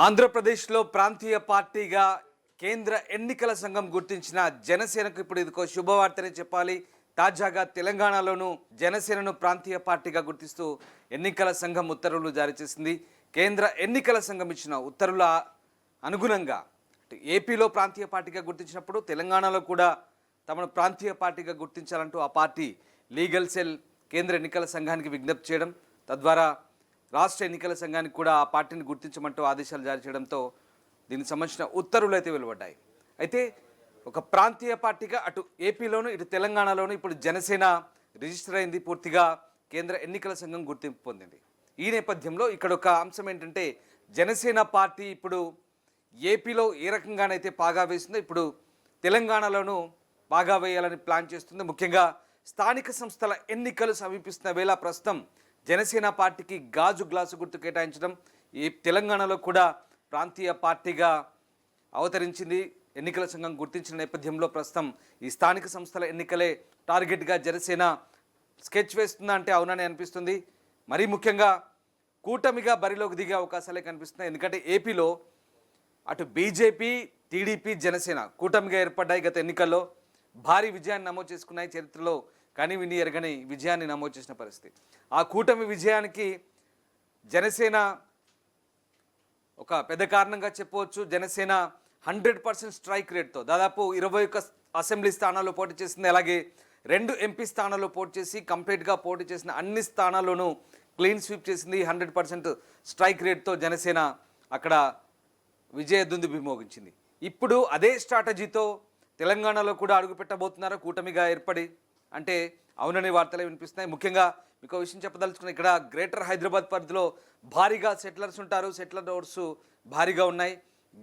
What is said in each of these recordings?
ఆంధ్రప్రదేశ్లో ప్రాంతీయ పార్టీగా కేంద్ర ఎన్నికల సంఘం గుర్తించిన జనసేనకు ఇప్పుడు ఇదికో శుభవార్తనే చెప్పాలి. తాజాగా తెలంగాణలోనూ జనసేనను ప్రాంతీయ పార్టీగా గుర్తిస్తూ ఎన్నికల సంఘం ఉత్తర్వులు జారీ చేసింది. కేంద్ర ఎన్నికల సంఘం ఇచ్చిన ఉత్తర్వుల అనుగుణంగా ఏపీలో ప్రాంతీయ పార్టీగా గుర్తించినప్పుడు తెలంగాణలో కూడా తమను ప్రాంతీయ పార్టీగా గుర్తించాలంటూ ఆ పార్టీ లీగల్ సెల్ కేంద్ర ఎన్నికల సంఘానికి విజ్ఞప్తి చేయడం, తద్వారా రాష్ట్ర ఎన్నికల సంఘానికి కూడా ఆ పార్టీని గుర్తించమంటూ ఆదేశాలు జారీ చేయడంతో దీనికి సంబంధించిన ఉత్తర్వులు అయితే వెలువడ్డాయి. అయితే ఒక ప్రాంతీయ పార్టీగా అటు ఏపీలోను ఇటు తెలంగాణలోను ఇప్పుడు జనసేన రిజిస్టర్ అయింది. పూర్తిగా కేంద్ర ఎన్నికల సంఘం గుర్తింపు పొందింది. ఈ నేపథ్యంలో ఇక్కడ ఒక అంశం ఏంటంటే జనసేన పార్టీ ఇప్పుడు ఏపీలో ఏ రకంగానైతే పాగా వేసిందో ఇప్పుడు తెలంగాణలోనూ పాగా వేయాలని ప్లాన్ చేస్తుంది. ముఖ్యంగా స్థానిక సంస్థల ఎన్నికలు సమీపిస్తున్న వేళ ప్రస్తుతం జనసేన పార్టీకి గాజు గ్లాసు గుర్తు కేటాయించడం, ఈ తెలంగాణలో కూడా ప్రాంతీయ పార్టీగా అవతరించింది. ఎన్నికల సంఘం గుర్తించిన నేపథ్యంలో ప్రస్తుతం ఈ స్థానిక సంస్థల ఎన్నికలే టార్గెట్గా జనసేన స్కెచ్ వేస్తుందా అంటే అవునని అనిపిస్తుంది. మరీ ముఖ్యంగా కూటమిగా బరిలోకి దిగే అవకాశాలే కనిపిస్తున్నాయి. ఎందుకంటే ఏపీలో అటు బీజేపీ, టీడీపీ, జనసేన కూటమిగా ఏర్పడ్డాయి. గత ఎన్నికల్లో భారీ విజయాన్ని నమోదు చేసుకున్నాయి. చరిత్రలో కనివిని ఎరగని విజయాన్ని నమోదు చేసిన పరిస్థితి. ఆ కూటమి విజయానికి జనసేన ఒక పెద్ద కారణంగా చెప్పవచ్చు. జనసేన 100% స్ట్రైక్ రేట్తో దాదాపు 21 అసెంబ్లీ స్థానాల్లో పోటీ చేసింది. అలాగే 2 ఎంపీ స్థానాల్లో పోటీ చేసి కంప్లీట్గా పోటీ చేసిన అన్ని స్థానాల్లోనూ క్లీన్ స్వీప్ చేసింది. 100% స్ట్రైక్ రేట్తో జనసేన అక్కడ విజయదుందు విమోగించింది. ఇప్పుడు అదే స్ట్రాటజీతో తెలంగాణలో కూడా అడుగుపెట్టబోతున్నారు కూటమిగా ఏర్పడి అంటే అవుననే వార్తలే వినిపిస్తున్నాయి. ముఖ్యంగా మీకు విషయం చెప్పదలుచుకున్న ఇక్కడ గ్రేటర్ హైదరాబాద్ పరిధిలో భారీగా సెటిలర్స్ ఉంటారు. సెటిలర్ ఓట్స్ భారీగా ఉన్నాయి.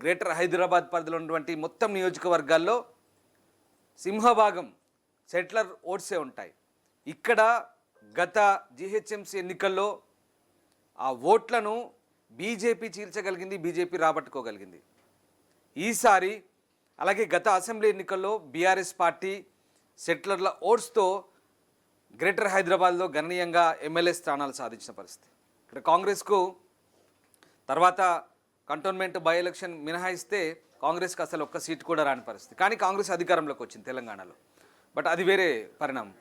గ్రేటర్ హైదరాబాద్ పరిధిలో ఉన్నటువంటి మొత్తం నియోజకవర్గాల్లో సింహభాగం సెటిలర్ ఓట్సే ఉంటాయి. ఇక్కడ గత జిహెచ్ఎంసీ ఎన్నికల్లో ఆ ఓట్లను బీజేపీ చీల్చగలిగింది, బీజేపీ రాబట్టుకోగలిగింది. ఈసారి అలాగే గత అసెంబ్లీ ఎన్నికల్లో బీఆర్ఎస్ పార్టీ సెటిలర్ల ఓట్స్తో గ్రేటర్ హైదరాబాద్లో గణనీయంగా ఎమ్మెల్యే స్థానాలు సాధించిన పరిస్థితి. ఇక్కడ కాంగ్రెస్కు తర్వాత కంటోన్మెంట్ బై ఎలక్షన్ మినహాయిస్తే కాంగ్రెస్కి అసలు ఒక్క సీటు కూడా రాని పరిస్థితి. కానీ కాంగ్రెస్ అధికారంలోకి వచ్చింది తెలంగాణలో. బట్ అది వేరే పరిణామం.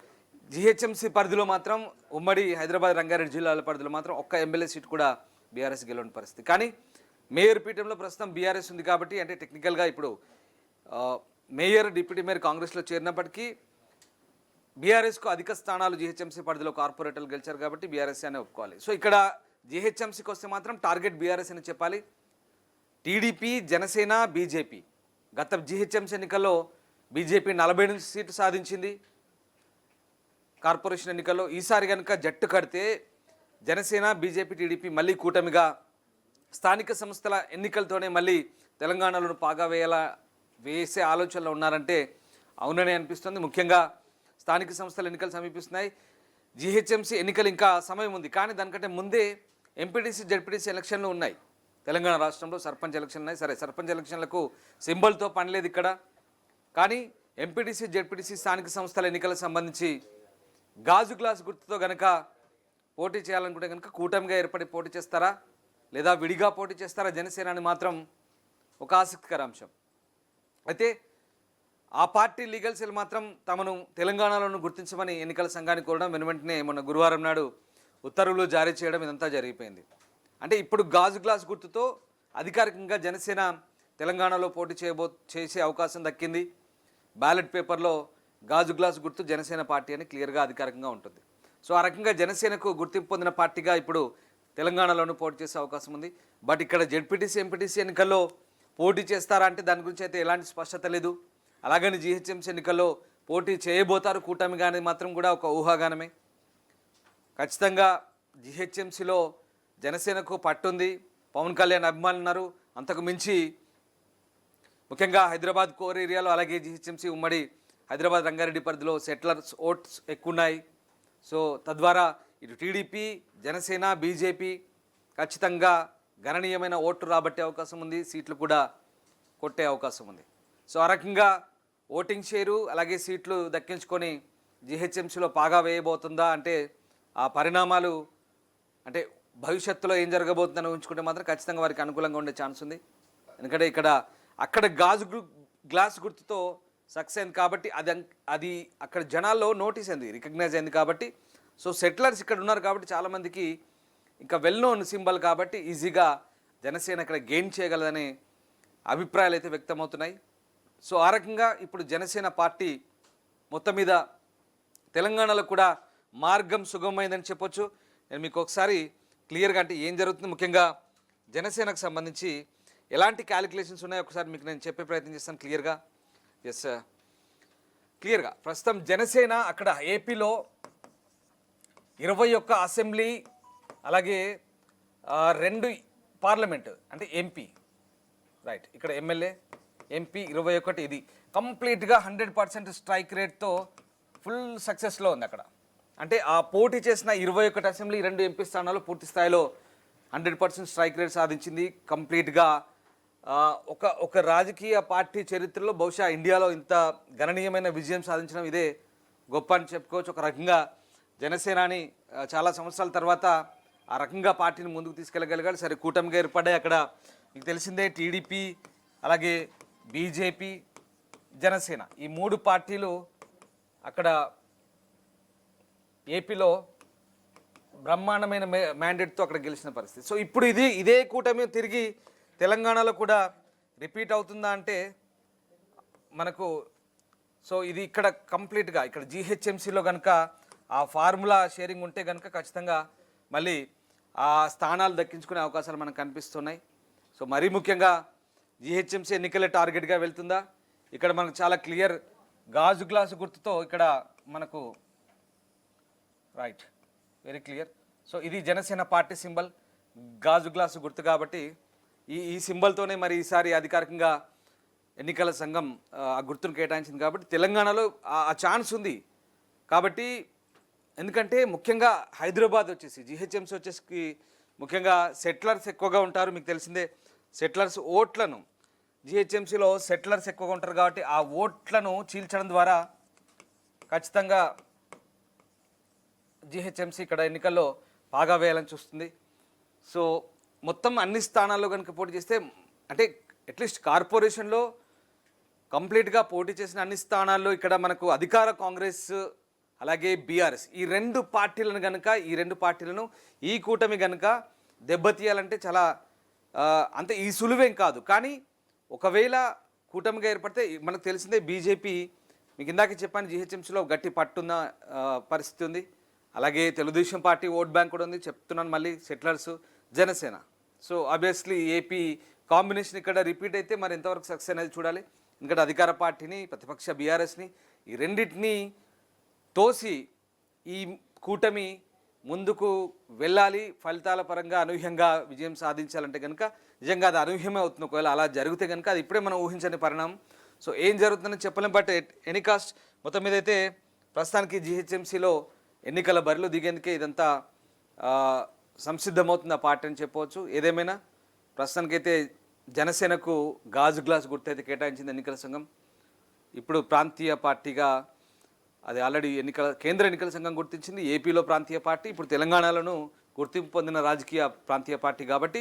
జిహెచ్ఎంసీ పరిధిలో మాత్రం ఉమ్మడి హైదరాబాద్ రంగారెడ్డి జిల్లాల పరిధిలో మాత్రం ఒక్క ఎమ్మెల్యే సీటు కూడా బీఆర్ఎస్ గెలవని పరిస్థితి. కానీ మేయర్ పీఠంలో ప్రస్తుతం బీఆర్ఎస్ ఉంది కాబట్టి అంటే టెక్నికల్గా ఇప్పుడు మేయర్, డిప్యూటీ మేయర్ కాంగ్రెస్లో చేరినప్పటికీ బీఆర్ఎస్కు అధిక స్థానాలు జిహెచ్ఎంసీ పరిధిలో కార్పొరేటర్లు గెలిచారు కాబట్టి బీఆర్ఎస్ అనే ఒప్పుకోవాలి. సో ఇక్కడ జిహెచ్ఎంసీకి వస్తే మాత్రం టార్గెట్ బీఆర్ఎస్ అని చెప్పాలి. టీడీపీ, జనసేన, బీజేపీ గత జిహెచ్ఎంసీ ఎన్నికల్లో బీజేపీ 48 సీట్లు సాధించింది కార్పొరేషన్ ఎన్నికల్లో. ఈసారి కనుక జట్టు కడితే జనసేన, బీజేపీ, టీడీపీ మళ్ళీ కూటమిగా స్థానిక సంస్థల ఎన్నికలతోనే మళ్ళీ తెలంగాణలో పాగా వేసే ఆలోచనలో ఉన్నారంటే అవుననే అనిపిస్తుంది. ముఖ్యంగా స్థానిక సంస్థల ఎన్నికలు సమీపిస్తున్నాయి. జిహెచ్ఎంసీ ఎన్నికలు ఇంకా సమయం ఉంది. కానీ దానికంటే ముందే ఎంపీటీసీ, జడ్పీటీసీ ఎలక్షన్లు ఉన్నాయి. తెలంగాణ రాష్ట్రంలో సర్పంచ్ ఎలక్షన్ ఉన్నాయి. సరే, సర్పంచ్ ఎలక్షన్లకు సింబల్తో పని లేదు ఇక్కడ. కానీ ఎంపీటీసీ, జడ్పీటీసీ స్థానిక సంస్థల ఎన్నికలకు సంబంధించి గాజు గ్లాస్ గుర్తుతో కనుక పోటీ చేయాలనుకుంటే కనుక కూటమిగా ఏర్పడి పోటీ చేస్తారా లేదా విడిగా పోటీ చేస్తారా జనసేన అని మాత్రం ఒక ఆసక్తికర అంశం. అయితే ఆ పార్టీ లీగల్ సెల్ మాత్రం తమను తెలంగాణలోనూ గుర్తించమని ఎన్నికల సంఘాన్ని కోరడం, వెనువెంటనే మొన్న గురువారం నాడు ఉత్తర్వులు జారీ చేయడం ఇదంతా జరిగిపోయింది. అంటే ఇప్పుడు గాజు గ్లాస్ గుర్తుతో అధికారికంగా జనసేన తెలంగాణలో పోటీ చేసే అవకాశం దక్కింది. బ్యాలెట్ పేపర్లో గాజు గ్లాస్ గుర్తు జనసేన పార్టీ అని క్లియర్గా అధికారికంగా ఉంటుంది. సో ఆ రకంగా జనసేనకు గుర్తింపు పొందిన పార్టీగా ఇప్పుడు తెలంగాణలోనూ పోటీ చేసే అవకాశం ఉంది. బట్ ఇక్కడ జెడ్పీటీసీ, ఎంపీటీసీ ఎన్నికల్లో పోటీ చేస్తారా అంటే దాని గురించి అయితే ఎలాంటి స్పష్టత లేదు. అలాగని జిహెచ్ఎంసీ ఎన్నికల్లో పోటీ చేయబోతారు కూటమిగా అనేది మాత్రం కూడా ఒక ఊహాగానమే. ఖచ్చితంగా జిహెచ్ఎంసీలో జనసేనకు పట్టుంది. పవన్ కళ్యాణ్ అభిమానులు ఉన్నారు. అంతకు మించి ముఖ్యంగా హైదరాబాద్ కోర్ ఏరియాలో అలాగే జిహెచ్ఎంసీ ఉమ్మడి హైదరాబాద్ రంగారెడ్డి పరిధిలో సెటిలర్స్ ఓట్స్ ఎక్కువ ఉన్నాయి. సో తద్వారా ఇటు టీడీపీ, జనసేన, బీజేపీ ఖచ్చితంగా గణనీయమైన ఓట్లు రాబట్టే అవకాశం ఉంది. సీట్లు కూడా కొట్టే అవకాశం ఉంది. సో ఆ రకంగా ఓటింగ్ షేరు అలాగే సీట్లు దక్కించుకొని జిహెచ్ఎంసీలో పాగా వేయబోతుందా అంటే ఆ పరిణామాలు అంటే భవిష్యత్తులో ఏం జరగబోతుందని ఊహించుకుంటే మాత్రం ఖచ్చితంగా వారికి అనుకూలంగా ఉండే ఛాన్స్ ఉంది. ఎందుకంటే అక్కడ గ్లాస్ గుర్తుతో సక్సెస్ అయింది కాబట్టి అది అక్కడ జనాల్లో నోటీస్ అయింది, రికగ్నైజ్ అయింది కాబట్టి. సో సెటిలర్స్ ఇక్కడ ఉన్నారు కాబట్టి చాలామందికి ఇంకా వెల్ నోన్ సింబల్ కాబట్టి ఈజీగా జనసేన ఇక్కడ గెయిన్ చేయగలదనే అభిప్రాయాలు అయితే వ్యక్తమవుతున్నాయి. సో ఆ రకంగా ఇప్పుడు జనసేన పార్టీ మొత్తం మీద తెలంగాణలో కూడా మార్గం సుగమమైందని చెప్పొచ్చు. నేను మీకు ఒకసారి క్లియర్గా అంటే ఏం జరుగుతుంది, ముఖ్యంగా జనసేనకు సంబంధించి ఎలాంటి క్యాలిక్యులేషన్స్ ఉన్నాయో ఒకసారి మీకు నేను చెప్పే ప్రయత్నం చేస్తాను క్లియర్గా. క్లియర్గా ప్రస్తుతం జనసేన అక్కడ ఏపీలో 21 అసెంబ్లీ అలాగే 2 పార్లమెంటు అంటే ఎంపీ, రైట్, ఇక్కడ ఎమ్మెల్యే ఎంపీ 21, ఇది కంప్లీట్గా 100% స్ట్రైక్ రేట్తో ఫుల్ సక్సెస్లో ఉంది అక్కడ. అంటే ఆ పోటీ చేసిన 21 అసెంబ్లీ 2 ఎంపీ స్థానాలు పూర్తి స్థాయిలో 100% స్ట్రైక్ రేట్ సాధించింది. కంప్లీట్గా ఒక రాజకీయ పార్టీ చరిత్రలో బహుశా ఇండియాలో ఇంత గణనీయమైన విజయం సాధించడం ఇదే గొప్ప అని చెప్పుకోవచ్చు. ఒక రకంగా జనసేనాని చాలా సంవత్సరాల తర్వాత ఆ రకంగా పార్టీని ముందుకు తీసుకెళ్ళగలిగాడు. సరే, కూటమిగా ఏర్పడ్డాయి అక్కడ మీకు తెలిసిందే. టీడీపీ అలాగే బీజేపీ జనసేన ఈ 3 పార్టీలు అక్కడ ఏపీలో బ్రహ్మాండమైన మ్యాండేట్తో అక్కడ గెలిచిన పరిస్థితి. సో ఇప్పుడు ఇదే కూటమి తిరిగి తెలంగాణలో కూడా రిపీట్ అవుతుందా అంటే మనకు సో ఇది ఇక్కడ కంప్లీట్గా ఇక్కడ జీహెచ్ఎంసీలో కనుక ఆ ఫార్ములా షేరింగ్ ఉంటే కనుక ఖచ్చితంగా మళ్ళీ ఆ స్థానాలు దక్కించుకునే అవకాశాలు మనకు కనిపిస్తున్నాయి. సో మరీ ముఖ్యంగా జీహెచ్ఎంసీ ఎన్నికలే టార్గెట్గా వెళ్తుందా, ఇక్కడ మనకు చాలా క్లియర్ గాజు గ్లాసు గుర్తుతో ఇక్కడ మనకు రైట్ వెరీ క్లియర్. సో ఇది జనసేన పార్టీ సింబల్ గాజు గ్లాసు గుర్తు కాబట్టి ఈ సింబల్తోనే మరి ఈసారి అధికారికంగా ఎన్నికల సంఘం ఆ గుర్తును కేటాయించింది కాబట్టి తెలంగాణలో ఆ ఛాన్స్ ఉంది. కాబట్టి ఎందుకంటే ముఖ్యంగా హైదరాబాద్ వచ్చేసి జీహెచ్ఎంసీ వచ్చేసి ముఖ్యంగా సెటిలర్స్ ఎక్కువగా ఉంటారు. మీకు తెలిసిందే సెటిలర్స్ ఓట్లను జీహెచ్ఎంసీలో సెటిలర్స్ ఎక్కువగా ఉంటారు కాబట్టి ఆ ఓట్లను చీల్చడం ద్వారా ఖచ్చితంగా జీహెచ్ఎంసీ ఇక్కడ ఎన్నికల్లో బాగా వేయాలని చూస్తుంది. సో మొత్తం అన్ని స్థానాల్లో కనుక పోటీ చేస్తే అంటే అట్లీస్ట్ కార్పొరేషన్లో కంప్లీట్గా పోటీ చేసిన అన్ని స్థానాల్లో ఇక్కడ మనకు అధికార కాంగ్రెస్ అలాగే బీఆర్ఎస్ ఈ 2 పార్టీలను ఈ కూటమి కనుక దెబ్బతీయాలంటే చాలా అంతే ఈ సులువేం కాదు. కానీ ఒకవేళ కూటమిగా ఏర్పడితే మనకు తెలిసిందే బీజేపీ మీకు ఇందాక చెప్పాను జీహెచ్ఎంసీలో గట్టి పట్టున్న పరిస్థితి ఉంది. అలాగే తెలుగుదేశం పార్టీ ఓట్ బ్యాంక్ కూడా ఉంది. చెప్తున్నాను మళ్ళీ settlers Janasena. So obviously AP combination ఇక్కడ రిపీట్ అయితే మరి ఎంతవరకు సక్సెస్ అనేది చూడాలి. ఎందుకంటే అధికార పార్టీని ప్రతిపక్ష బీఆర్ఎస్ని ఈ రెండింటినీ తోసి ఈ కూటమి ముందుకు వెళ్ళాలి, ఫలితాల పరంగా అనూహ్యంగా విజయం సాధించాలంటే కనుక నిజంగా అది అనూహ్యమే అవుతుంది. ఒకవేళ అలా జరిగితే కనుక అది ఇప్పుడే మనం ఊహించని పరిణామం. సో ఏం జరుగుతుందని చెప్పలేం. బట్ ఎనీ కాస్ట్ మొత్తం మీద అయితే ప్రస్తుతానికి జీహెచ్ఎంసీలో ఎన్నికల బరిలో దిగేందుకే ఇదంతా సంసిద్ధమవుతుంది ఆ పార్టీ అని చెప్పవచ్చు. ఏదేమైనా ప్రస్తుతానికైతే జనసేనకు గాజు గ్లాస్ గుర్తయితే కేటాయించింది ఎన్నికల సంఘం. ఇప్పుడు ప్రాంతీయ పార్టీగా అది ఆల్రెడీ కేంద్ర ఎన్నికల సంఘం గుర్తించింది. ఏపీలో ప్రాంతీయ పార్టీ, ఇప్పుడు తెలంగాణలోనూ గుర్తింపు పొందిన రాజకీయ ప్రాంతీయ పార్టీ కాబట్టి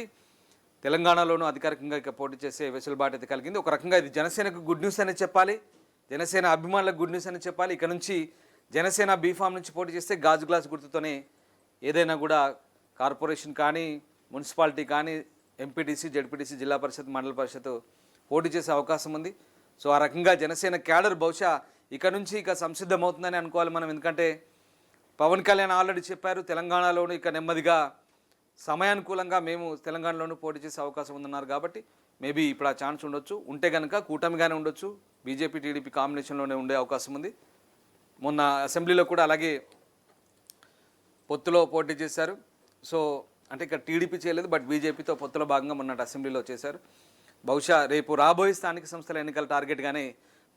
తెలంగాణలోనూ అధికారికంగా ఇక పోటీ చేసే వెసులుబాటు అయితే కలిగింది. ఒక రకంగా ఇది జనసేనకు గుడ్ న్యూస్ అని చెప్పాలి, జనసేన అభిమానులకు గుడ్ న్యూస్ అని చెప్పాలి. ఇక నుంచి జనసేన బీఫామ్ నుంచి పోటీ చేస్తే గాజు గ్లాస్ గుర్తుతోనే ఏదైనా కూడా కార్పొరేషన్ కానీ మున్సిపాలిటీ కానీ ఎంపీటీసీ జెడ్పీటీసీ జిల్లా పరిషత్ మండల పరిషత్ పోటీ చేసే అవకాశం ఉంది. సో ఆ రకంగా జనసేన క్యాడర్ బహుశా ఇక నుంచి ఇక సంసిద్ధమవుతుందని అనుకోవాలి మనం. ఎందుకంటే పవన్ కళ్యాణ్ ఆల్రెడీ చెప్పారు తెలంగాణలోనూ ఇక నెమ్మదిగా సమయానుకూలంగా మేము తెలంగాణలోనూ పోటీ చేసే అవకాశం ఉందన్నారు. కాబట్టి మేబీ ఇప్పుడు ఆ ఛాన్స్ ఉండొచ్చు. ఉంటే కనుక కూటమిగానే ఉండొచ్చు, బీజేపీ టీడీపీ కాంబినేషన్లోనే ఉండే అవకాశం ఉంది. మొన్న అసెంబ్లీలో కూడా అలాగే పొత్తులో పోటీ చేశారు. సో అంటే ఇక్కడ టీడీపీ చేయలేదు, బట్ బీజేపీతో పొత్తులో భాగంగా మొన్నటి అసెంబ్లీలో చేశారు. బహుశా రేపు రాబోయే స్థానిక సంస్థల ఎన్నికల టార్గెట్గానే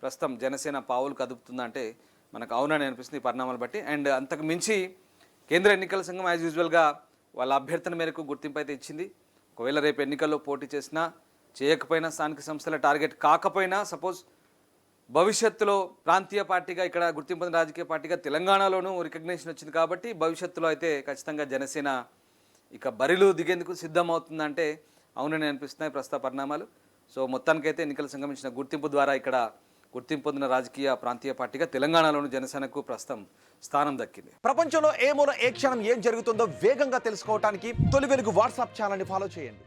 ప్రస్తుతం జనసేన పావులు కదుపుతుందంటే మనకు అవునని అనిపిస్తుంది ఈ పరిణామాలు బట్టి. అండ్ అంతకు మించి కేంద్ర ఎన్నికల సంఘం యాజ్ యూజువల్గా వాళ్ళ అభ్యర్థన మేరకు గుర్తింపు అయితే ఇచ్చింది. ఒకవేళ రేపు ఎన్నికల్లో పోటీ చేసినా చేయకపోయినా స్థానిక సంస్థల టార్గెట్ కాకపోయినా సపోజ్ భవిష్యత్తులో ప్రాంతీయ పార్టీగా ఇక్కడ గుర్తింపు పొందిన రాజకీయ పార్టీగా తెలంగాణలోనూ రికగ్నేషన్ వచ్చింది కాబట్టి భవిష్యత్తులో అయితే ఖచ్చితంగా జనసేన ఇక బరిలో దిగేందుకు సిద్ధమవుతుందంటే అవునని అనిపిస్తున్నాయి ప్రస్తుత పరిణామాలు. సో మొత్తానికైతే ఎన్నికల సంఘం ఇచ్చిన గుర్తింపు ద్వారా ఇక్కడ గుర్తింపు పొందిన రాజకీయ ప్రాంతీయ పార్టీగా తెలంగాణలోని జనసేనకు ప్రస్తుతం స్థానం దక్కింది. ప్రపంచంలో ఏ మూల ఏ క్షణం ఏం జరుగుతుందో వేగంగా తెలుసుకోవడానికి తొలి వెలుగు వాట్సాప్ ఛానల్ని ఫాలో చేయండి.